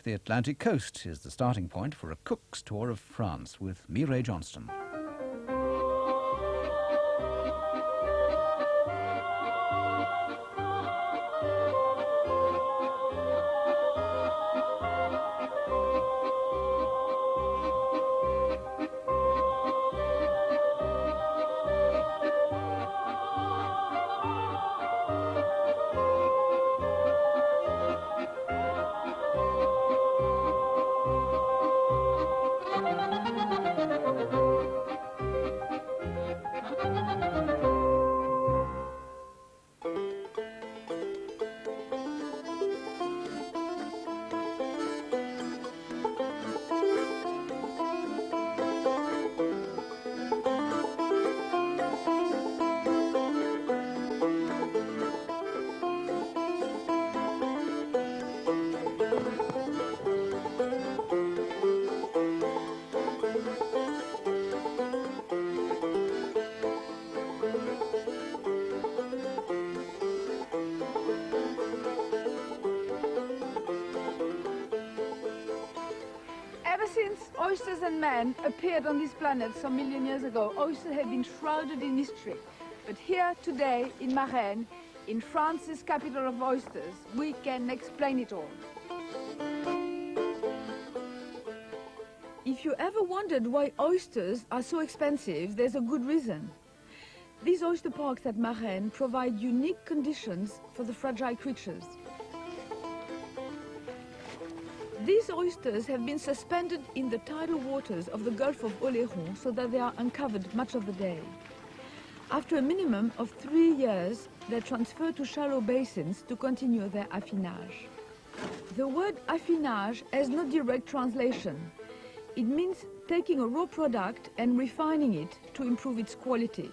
The Atlantic coast is the starting point for a cook's tour of France with Mireille Johnston. Ever since oysters and man appeared on this planet some million years ago, oysters have been shrouded in mystery. But here today in Marennes, in France's capital of oysters, we can explain it all. If you ever wondered why oysters are so expensive, there's a good reason. These oyster parks at Marennes provide unique conditions for the fragile creatures. These oysters have been suspended in the tidal waters of the Gulf of Oléron so that they are uncovered much of the day. After a minimum of 3 years, they're transferred to shallow basins to continue their affinage. The word affinage has no direct translation. It means taking a raw product and refining it to improve its quality,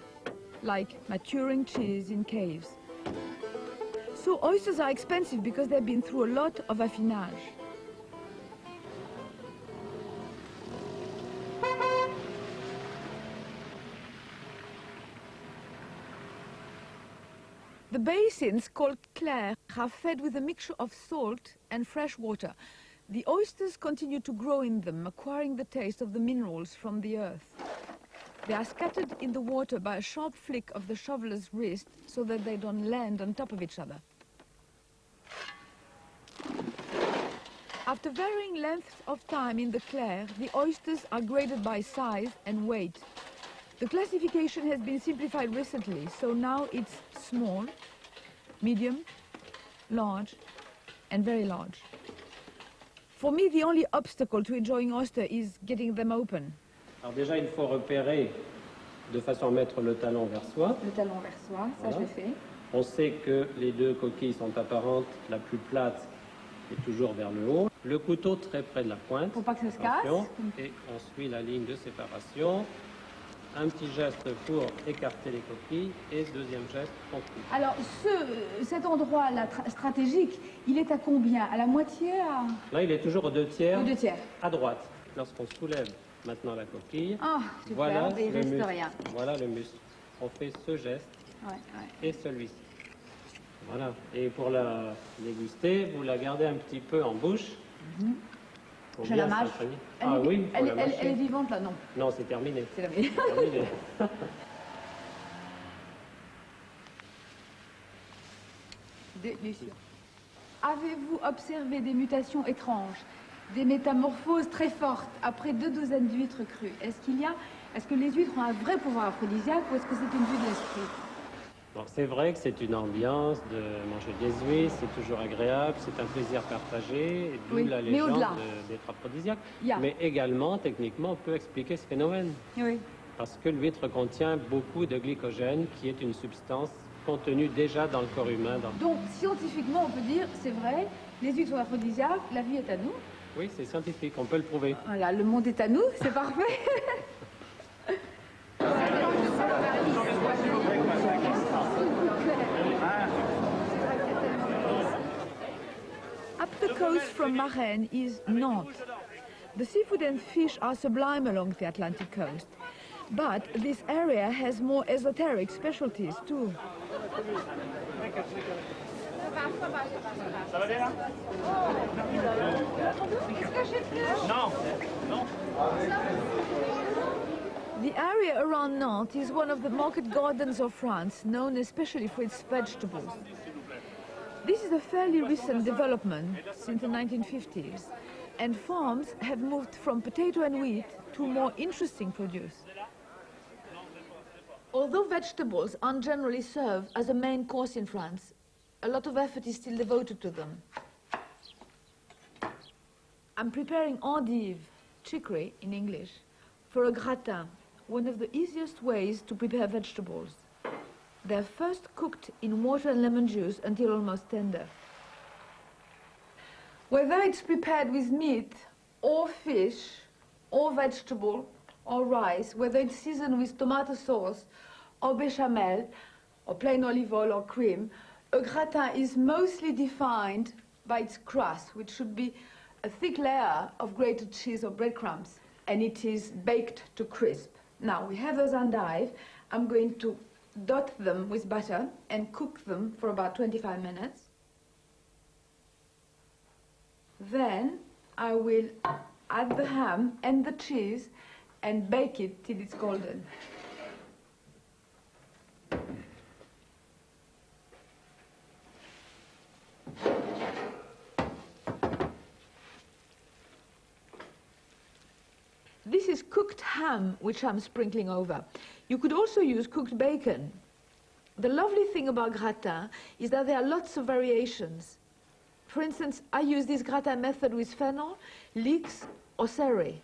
like maturing cheese in caves. So oysters are expensive because they've been through a lot of affinage. The basins, called clairs, are fed with a mixture of salt and fresh water. The oysters continue to grow in them, acquiring the taste of the minerals from the earth. They are scattered in the water by a sharp flick of the shoveler's wrist so that they don't land on top of each other. After varying lengths of time in the clair, the oysters are graded by size and weight. The classification has been simplified recently, so now it's small, medium, large, and very large. For me, the only obstacle to enjoying oyster is getting them open. Alors déjà, il faut repérer de façon à mettre le talon vers soi. Le talon vers soi, ça je le fais. On sait que les deux coquilles sont apparentes, la plus plate est toujours vers le haut. Le couteau très près de la pointe. Pour pas que ça se casse. Et on suit la ligne de séparation. Un petit geste pour écarter les coquilles et deuxième geste, on coupe. Alors cet endroit-là stratégique, il est à combien? À la moitié Là, il est toujours aux 2 tiers. Aux 2 tiers. À droite. Lorsqu'on soulève maintenant la coquille, super, voilà il le reste muscle. rien. Voilà le muscle. On fait ce geste et celui-ci. Voilà. Et pour la déguster, vous la gardez un petit peu en bouche. Je la mâche. Oui, elle est vivante là, non? Non, c'est terminé. C'est terminé. Délicieux. Avez-vous observé des mutations étranges, des métamorphoses très fortes après 2 douzaines d'huîtres crues? Est-ce que les huîtres ont un vrai pouvoir aphrodisiaque ou est-ce que c'est une vue de l'esprit? Bon, c'est vrai que c'est une ambiance de manger des huîtres, c'est toujours agréable, c'est un plaisir partagé, d'où la légende d'être aphrodisiaque. Mais également, techniquement, on peut expliquer ce phénomène. Oui. Parce que l'huître contient beaucoup de glycogène, qui est une substance contenue déjà dans le corps humain. Donc, scientifiquement, on peut dire, c'est vrai, les huîtres sont aphrodisiaques, la vie est à nous. Oui, c'est scientifique, on peut le prouver. Voilà, le monde est à nous, c'est parfait. Up the coast from Marennes is Nantes. The seafood and fish are sublime along the Atlantic coast. But this area has more esoteric specialties too. Ça va bien, hein? The area around Nantes is one of the market gardens of France, known especially for its vegetables. This is a fairly recent development since the 1950s, and farms have moved from potato and wheat to more interesting produce. Although vegetables aren't generally served as a main course in France, a lot of effort is still devoted to them. I'm preparing endive, chicory in English, for a gratin, one of the easiest ways to prepare vegetables. They're first cooked in water and lemon juice until almost tender. Whether it's prepared with meat, or fish, or vegetable, or rice, whether it's seasoned with tomato sauce, or bechamel, or plain olive oil or cream, a gratin is mostly defined by its crust, which should be a thick layer of grated cheese or breadcrumbs, and it is baked to crisp. Now, we have those endive. I'm going to dot them with butter and cook them for about 25 minutes. Then I will add the ham and the cheese and bake it till it's golden. This is cooked ham, which I'm sprinkling over. You could also use cooked bacon. The lovely thing about gratin is that there are lots of variations. For instance, I use this gratin method with fennel, leeks, or celery.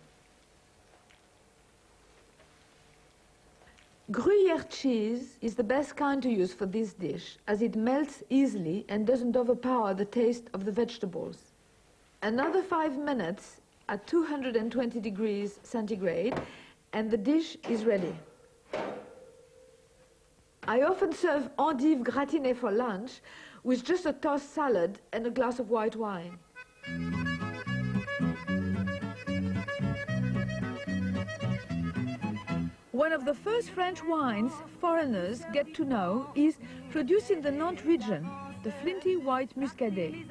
Gruyere cheese is the best kind to use for this dish, as it melts easily and doesn't overpower the taste of the vegetables. Another 5 minutes at 220 degrees centigrade, and the dish is ready. I often serve endive gratinées for lunch with just a tossed salad and a glass of white wine. One of the first French wines foreigners get to know is produced in the Nantes region, the flinty white Muscadet.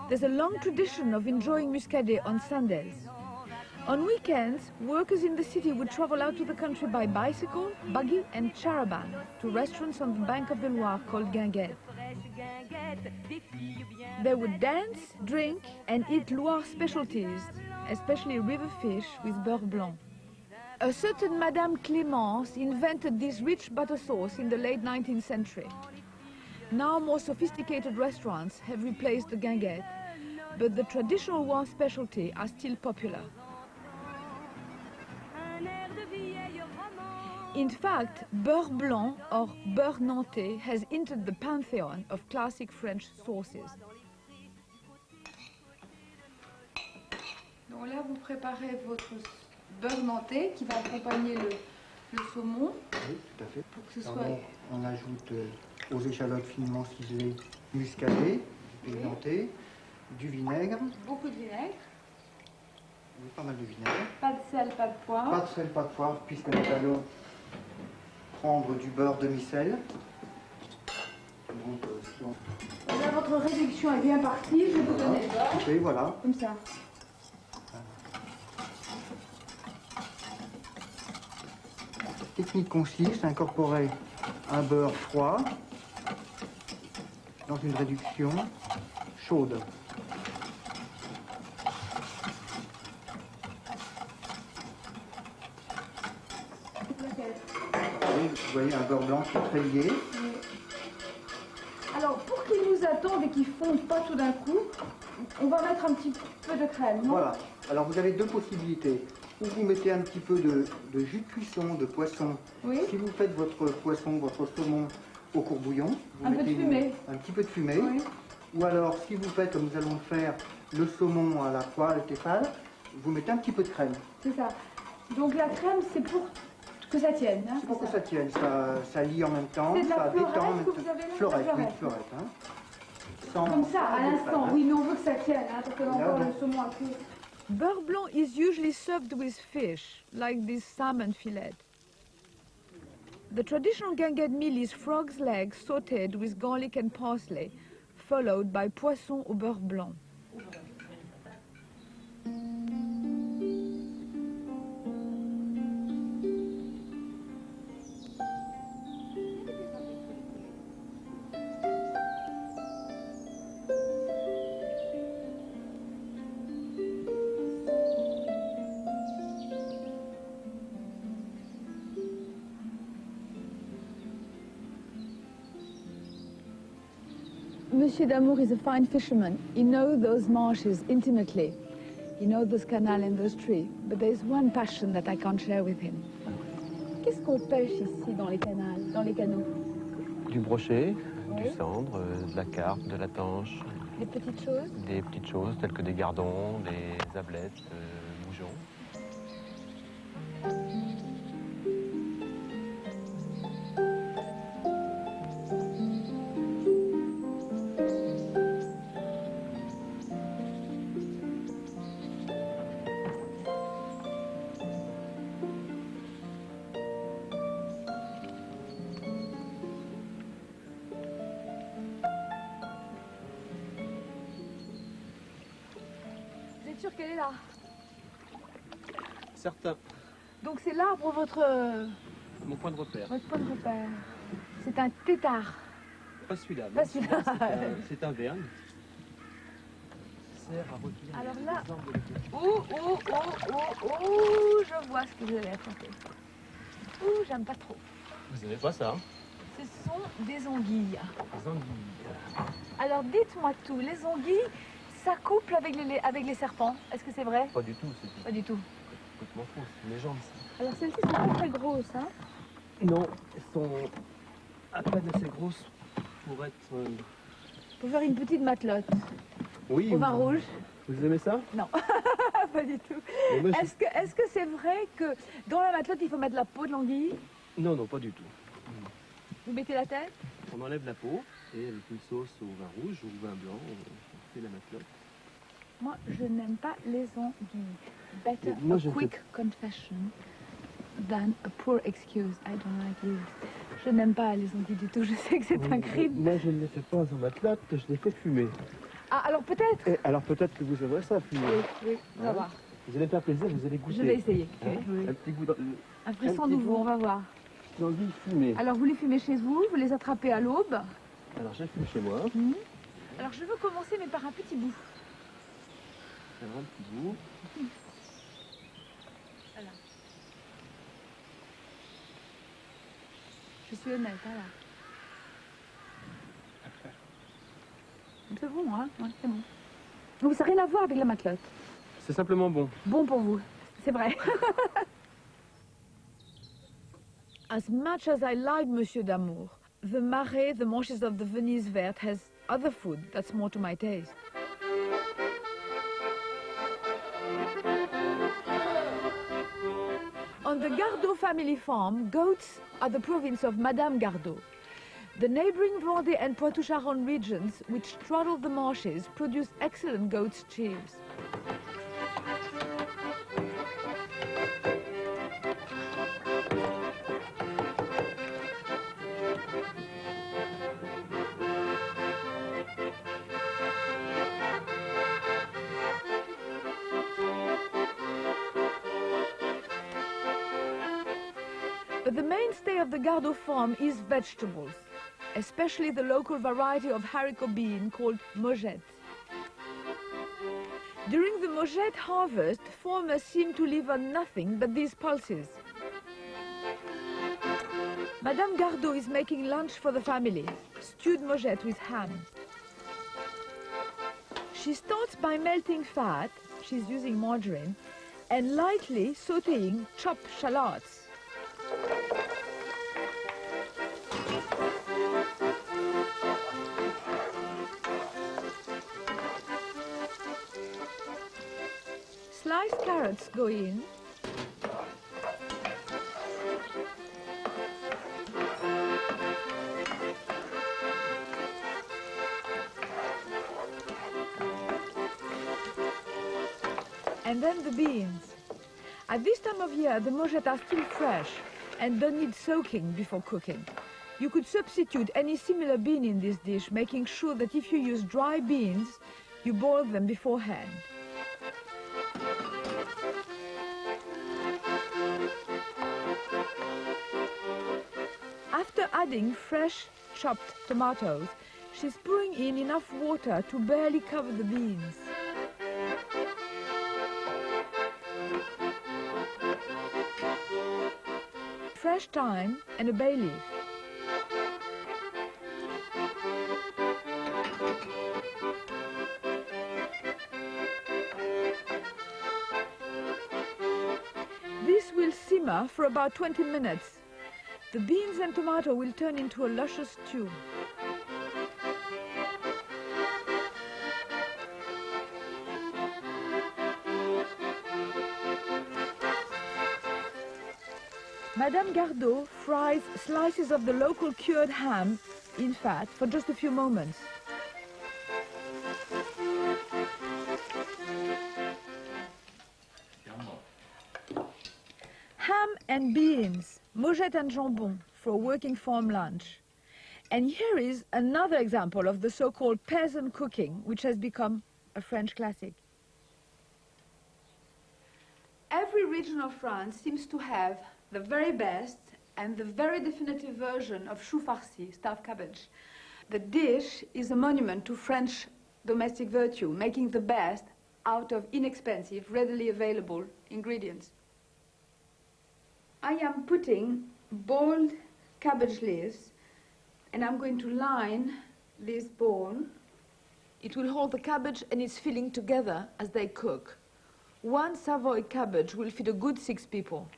There's a long tradition of enjoying Muscadet on Sundays. On weekends, workers in the city would travel out to the country by bicycle, buggy and charabanc to restaurants on the bank of the Loire called guinguettes. They would dance, drink and eat Loire specialties, especially river fish with beurre blanc. A certain Madame Clémence invented this rich butter sauce in the late 19th century. Now more sophisticated restaurants have replaced the guinguette, but the traditional Loire specialty are still popular. In fact, beurre blanc or beurre nantais has entered the pantheon of classic French sauces. Donc là, vous préparez votre beurre nantais qui va accompagner le saumon. Oui, tout à fait. Pour que ce soit... On ajoute aux échalotes finement ciselées muscadées, du nantais, du vinaigre. Beaucoup de vinaigre. Oui, pas mal de vinaigre. Pas de sel, pas de poivre. Pas de sel, pas de poivre, puisque nous allons prendre du beurre demi-sel. Là, votre réduction est bien partie. Je vais vous donner le beurre. Et voilà. Comme ça. La technique consiste à incorporer un beurre froid dans une réduction chaude. Vous voyez un beurre blanc qui est très lié. Alors, pour qu'ils nous attendent et qu'ils ne fondent pas tout d'un coup, on va mettre un petit peu de crème, non? Voilà. Alors, vous avez deux possibilités. Ou vous mettez un petit peu de jus de cuisson, de poisson. Oui. Si vous faites votre poisson, votre saumon au courbouillon, vous mettez un petit peu de fumée. Oui. Ou alors, si vous faites, comme nous allons le faire, le saumon à la poêle, Tefal, vous mettez un petit peu de crème. C'est ça. Donc la crème, c'est pour que ça tienne. Hein, c'est pour que ça tienne, ça lie en même temps, c'est de la ça détend en même temps. Que vous avez là, fleurette, oui, fleurette. Hein. Comme ça, à l'instant, oui, mais on veut que ça tienne, hein, parce que encore le saumon a cuit. Beurre blanc is usually served with fish, like this salmon fillet. The traditional guinguette meal is frog's legs sautéed with garlic and parsley, followed by poisson au beurre blanc. Monsieur d'Amour is a fine fisherman. He knows those marshes intimately. He knows those canals and those trees. But there's one passion that I can't share with him. Qu'est-ce qu'on pêche ici dans les canals, dans les canaux? Du brochet, oui. du cendre, de la carpe, de la tanche. Des petites choses? Des petites choses telles que des gardons, des ablettes, moujons. Vous êtes sûr qu'elle est là? Certain. Donc c'est l'arbre Mon point de repère. votre point de repère. C'est un tétard. Pas celui-là. Pas celui-là. C'est un vergne. Sert à retenir Alors les là, arbres de la je vois ce que vous allez apporter. Ouh, j'aime pas trop. Vous aimez pas ça, hein? Ce sont des anguilles. Les anguilles. Alors dites-moi tout, les anguilles, ça couple avec les serpents. Est-ce que c'est vrai? Pas du tout, Pas du tout. complètement faux, c'est une légende ça. Alors celles-ci sont pas très grosses, hein? Non, elles sont à peine assez grosses pour être... Pour faire une petite matelote. Oui. Au vin rouge? Vous aimez ça? Non, pas du tout. Moi, Est-ce que c'est vrai que dans la matelote, il faut mettre la peau de l'anguille? Non, non, pas du tout. Vous mettez la tête? On enlève la peau et avec une sauce au vin rouge ou au vin blanc, on fait la matelote. Moi, je n'aime pas les anguilles. Better Moi, a quick confession than a poor excuse. I don't like this. Je n'aime pas les anguilles du tout. Je sais que c'est un crime. Moi, je ne les fais pas en matelote, je les fais fumer. Ah, alors peut-être? Et alors peut-être que vous aimerez ça, fumer. Oui, on va voir. Vous allez me faire plaisir, vous allez goûter. Je vais essayer. Hein? Oui. Un petit goût Un frisson petit nouveau, goût. on va voir. d'anguille fumée. Alors vous les fumez chez vous, vous les attrapez à l'aube. Alors j'ai fume chez moi. Alors je veux commencer mais par un petit bout. Alors un petit bout. Voilà. Je suis honnête, voilà. C'est bon, hein? Ouais, c'est bon. Donc ça n'a rien à voir avec la matelote. C'est simplement bon. Bon pour vous, c'est vrai. As much as I like Monsieur d'Amour, the Marais, the marshes of the Venise Verte has other food that's more to my taste. On the Gardot family farm, goats are the province of Madame Gardot. The neighboring Vendée and Poitou-Charentes regions, which straddle the marshes, produce excellent goat's cheese. But the mainstay of the Gardot farm is vegetables, especially the local variety of haricot bean called Mogette. During the Mogette harvest, farmers seem to live on nothing but these pulses. Madame Gardot is making lunch for the family, stewed Mogette with ham. She starts by melting fat, she's using margarine, and lightly sautéing chopped shallots. Sliced carrots go in. And then the beans. At this time of year, the Mogette are still fresh and don't need soaking before cooking. You could substitute any similar bean in this dish, making sure that if you use dry beans, you boil them beforehand. After adding fresh chopped tomatoes, she's pouring in enough water to barely cover the beans. Fresh thyme and a bay leaf. simmer for about 20 minutes. The beans and tomato will turn into a luscious stew. Madame Gardot fries slices of the local cured ham in fat for just a few moments. Ham and beans, Mojette and jambon for a working farm lunch. And here is another example of the so-called peasant cooking, which has become a French classic. Every region of France seems to have the very best and the very definitive version of chou farci, stuffed cabbage. The dish is a monument to French domestic virtue, making the best out of inexpensive, readily available ingredients. I am putting boiled cabbage leaves, and I'm going to line this bowl. It will hold the cabbage and its filling together as they cook. One Savoy cabbage will feed a good 6 people.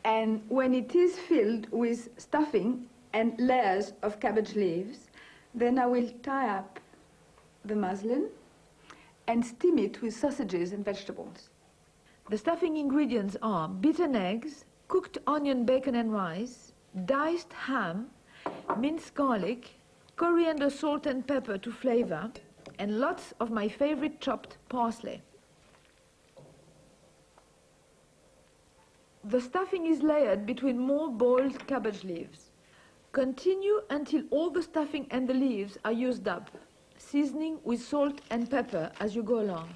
And when it is filled with stuffing and layers of cabbage leaves, then I will tie up the muslin and steam it with sausages and vegetables. The stuffing ingredients are beaten eggs, cooked onion, bacon and rice, diced ham, minced garlic, coriander, salt and pepper to flavor, and lots of my favorite chopped parsley. The stuffing is layered between more boiled cabbage leaves. Continue until all the stuffing and the leaves are used up, seasoning with salt and pepper as you go along.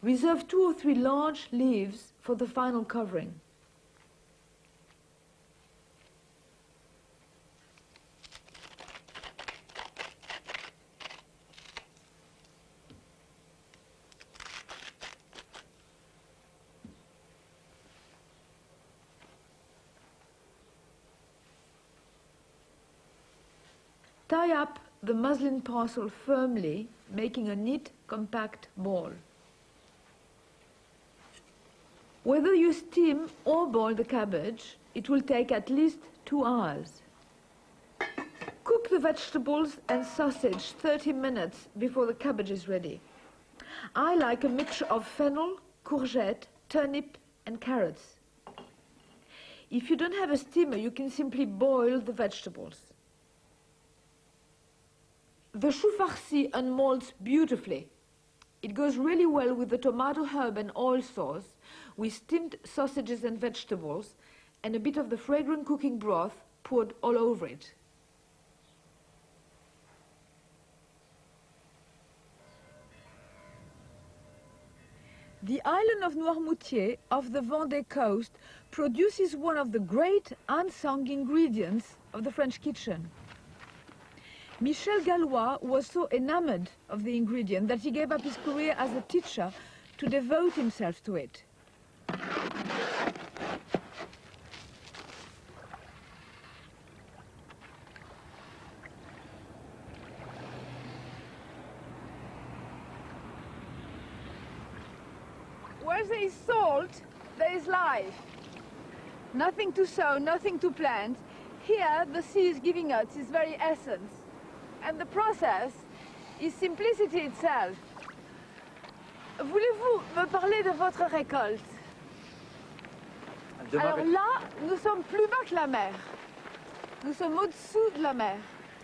Reserve 2 or 3 large leaves for the final covering. Tie up the muslin parcel firmly, making a neat, compact ball. Whether you steam or boil the cabbage, it will take at least 2 hours. Cook the vegetables and sausage 30 minutes before the cabbage is ready. I like a mixture of fennel, courgette, turnip and carrots. If you don't have a steamer, you can simply boil the vegetables. The chou farci unmolds beautifully. It goes really well with the tomato, herb and oil sauce, with steamed sausages and vegetables, and a bit of the fragrant cooking broth poured all over it. The island of Noirmoutier, off the Vendée coast, produces one of the great unsung ingredients of the French kitchen. Michel Gallois was so enamored of the ingredient that he gave up his career as a teacher to devote himself to it. Where there is salt, there is life. Nothing to sow, nothing to plant. Here, the sea is giving us its very essence. And the process is simplicity itself. Voulez-vous me parler de votre récolte? Alors là, nous sommes plus bas que la mer. Nous sommes au-dessous de la mer.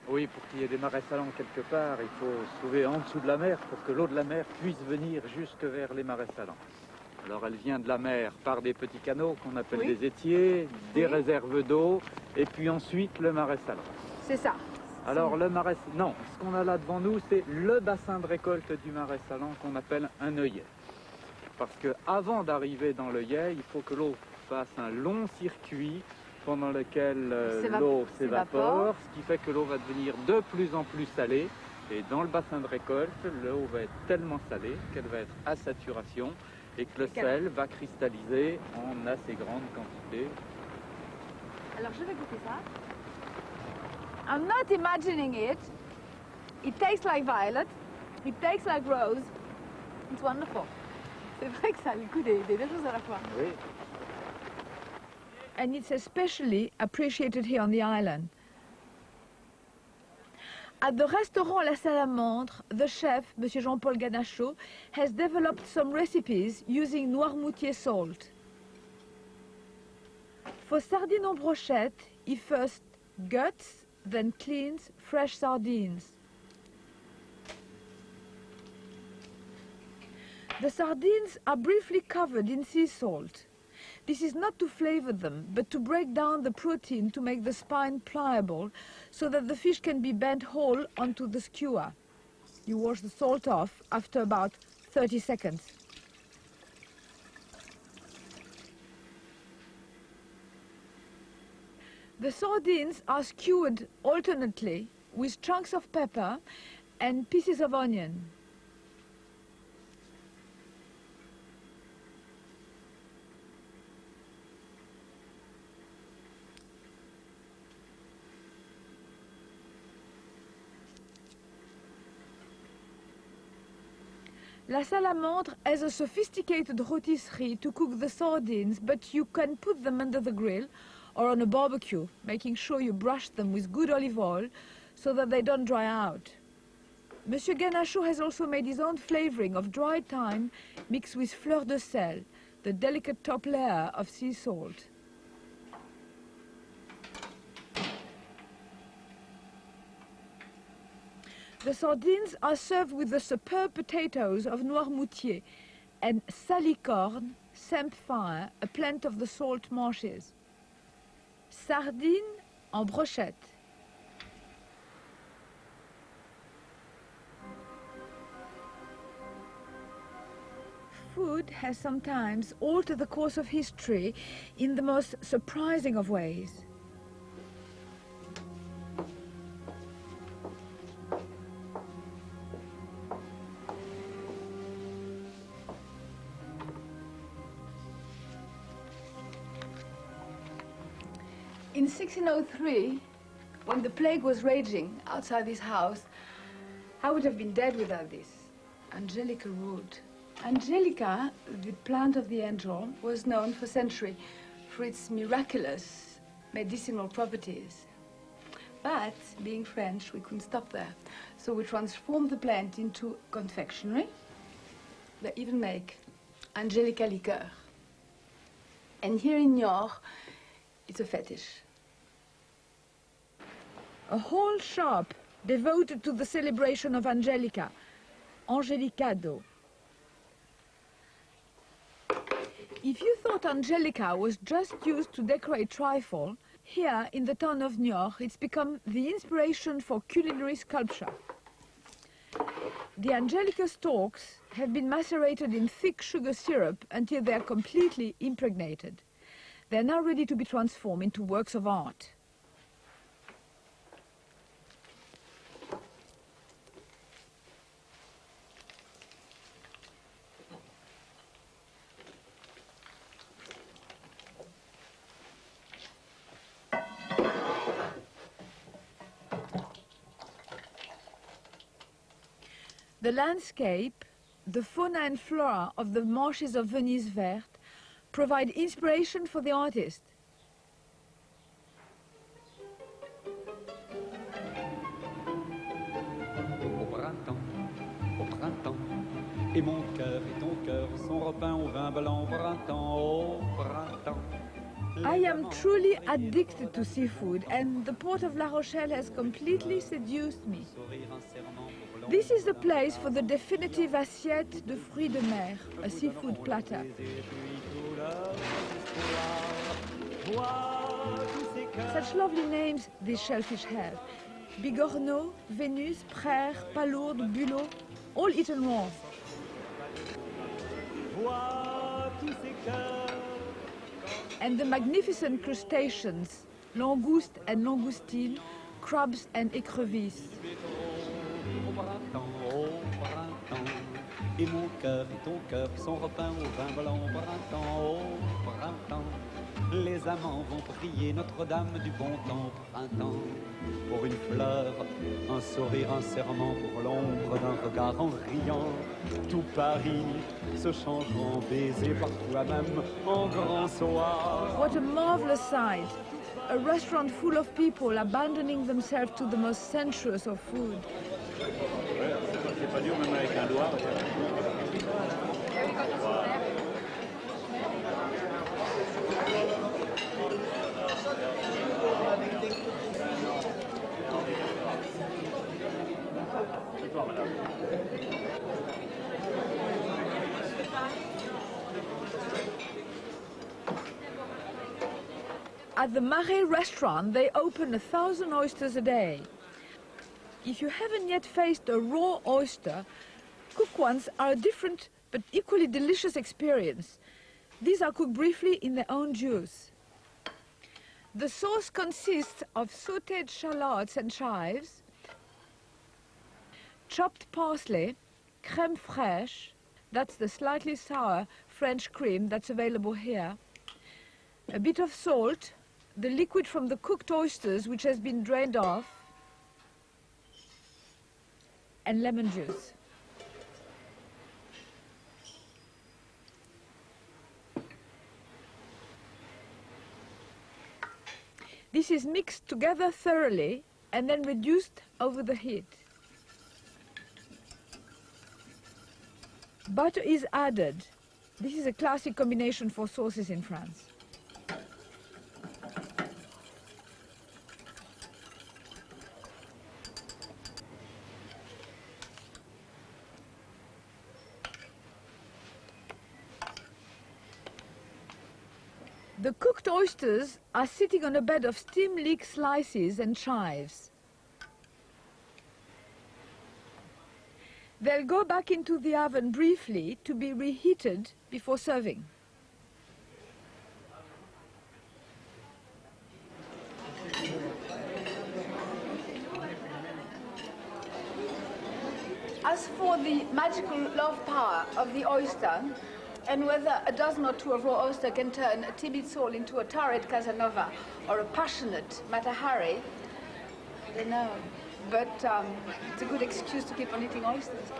Oui, pour qu'il y ait des marais salants quelque part, il faut se trouver en dessous de la mer pour que l'eau de la mer puisse venir jusque vers les marais salants. Alors elle vient de la mer par des petits canaux qu'on appelle des étiers, des réserves d'eau, et puis ensuite le marais salant. C'est ça. Alors le marais, non, ce qu'on a là devant nous, c'est le bassin de récolte du marais salant qu'on appelle un œillet. Parce qu'avant d'arriver dans l'œillet, il faut que l'eau fasse un long circuit pendant lequel l'eau s'évapore, ce qui fait que l'eau va devenir de plus en plus salée. Et dans le bassin de récolte, l'eau va être tellement salée qu'elle va être à saturation et que le sel va cristalliser en assez grande quantité. Alors je vais goûter ça. I'm not imagining it. It tastes like violet. It tastes like rose. It's wonderful. C'est vrai que ça a le goût des deux choses à la fois. Oui. And it's especially appreciated here on the island. At the restaurant La Salamandre, the chef, Monsieur Jean-Paul Ganachot, has developed some recipes using Noirmoutier salt. For sardines en brochette, he first guts, then cleans fresh sardines. The sardines are briefly covered in sea salt. This is not to flavor them, but to break down the protein to make the spine pliable so that the fish can be bent whole onto the skewer. You wash the salt off after about 30 seconds. The sardines are skewered alternately with chunks of pepper and pieces of onion. La Salamandre has a sophisticated rôtisserie to cook the sardines, but you can put them under the grill or on a barbecue, making sure you brush them with good olive oil so that they don't dry out. Monsieur Ganachot has also made his own flavoring of dried thyme mixed with fleur de sel, the delicate top layer of sea salt. The sardines are served with the superb potatoes of Noirmoutier and salicorne, samphire, a plant of the salt marshes. Sardines en brochette. Food has sometimes altered the course of history in the most surprising of ways. In 1603, when the plague was raging outside this house, I would have been dead without this. Angelica root. Angelica, the plant of the angel, was known for centuries for its miraculous medicinal properties. But, being French, we couldn't stop there. So we transformed the plant into confectionery. They even make Angelica liqueur. And here in Niort, it's a fetish. A whole shop devoted to the celebration of Angelica, Angelicado. If you thought Angelica was just used to decorate trifle, here in the town of Niort, it's become the inspiration for culinary sculpture. The Angelica stalks have been macerated in thick sugar syrup until they are completely impregnated. They are now ready to be transformed into works of art. The landscape, the fauna and flora of the marshes of Venise Verte provide inspiration for the artist. Au printemps, et mon cœur et ton cœur sont repeint au vin blanc au printemps. I am truly addicted to seafood, and the port of La Rochelle has completely seduced me. This is the place for the definitive assiette de fruits de mer, a seafood platter. Such lovely names these shellfish have. Bigorneau, Vénus, Praire, Palourde, Bulot, all eaten raw. And the magnificent crustaceans, langoustes and langoustines, crabs and écrevisses. printemps, au printemps. Et mon cœur et ton cœur sont repeint au vin blanc au printemps, au printemps. Les amants vont prier Notre-Dame du bon temps au printemps. Pour une fleur, un sourire, un serment, pour l'ombre d'un regard en riant. Tout Paris se changera en baiser, parfois même en grand soir. What a marvelous sight! A restaurant full of people abandoning themselves to the most sensuous of food. C'est pas dur même avec un doigt. At the Mireille restaurant, they open 1,000 oysters a day. If you haven't yet faced a raw oyster, cooked ones are a different but equally delicious experience. These are cooked briefly in their own juice. The sauce consists of sautéed shallots and chives, chopped parsley, crème fraîche, that's the slightly sour French cream that's available here, a bit of salt, the liquid from the cooked oysters which has been drained off, and lemon juice. This is mixed together thoroughly and then reduced over the heat. Butter is added. This is a classic combination for sauces in France. The cooked oysters are sitting on a bed of steam leek slices and chives. They'll go back into the oven briefly to be reheated before serving. As for the magical love power of the oyster, and whether a dozen or two of raw oyster can turn a timid soul into a turret Casanova or a passionate Mata Hari, I don't know. But it's a good excuse to keep on eating oysters.